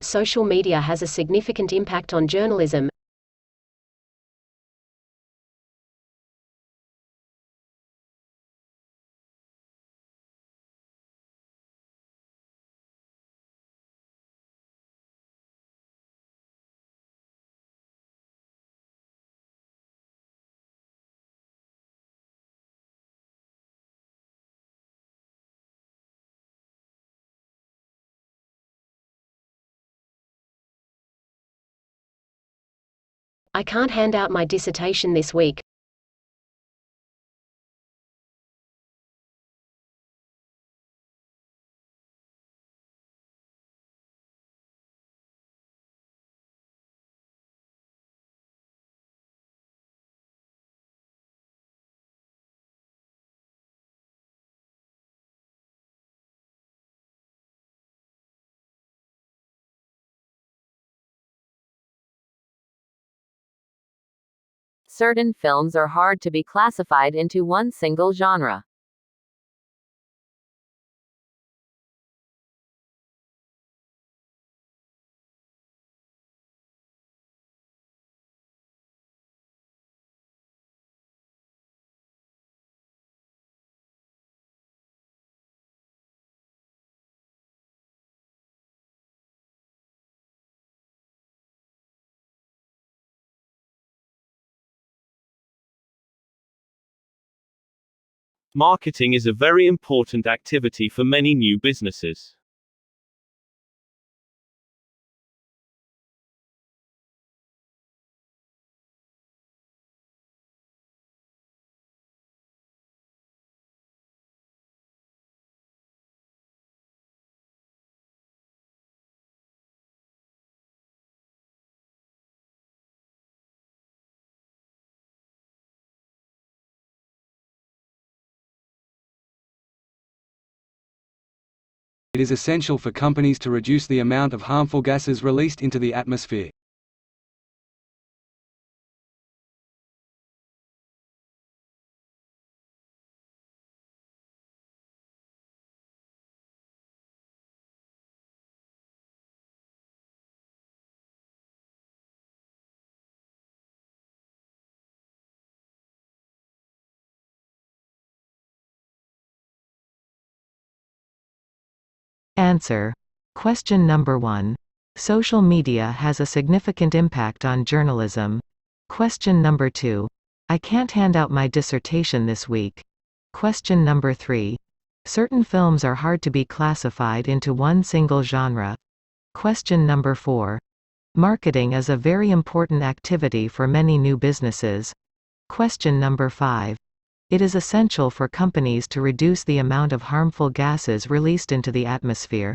Social media has a significant impact on journalism. I can't hand out my dissertation this week. Certain films are hard to be classified into one single genre. Marketing is a very important activity for many new businesses. It is essential for companies to reduce the amount of harmful gases released into the atmosphere. Answer. Question number 1. Social media has a significant impact on journalism. Question number 2. I can't hand out my dissertation this week. Question number 3. Certain films are hard to be classified into one single genre. Question number 4. Marketing is a very important activity for many new businesses. Question number 5. It is essential for companies to reduce the amount of harmful gases released into the atmosphere.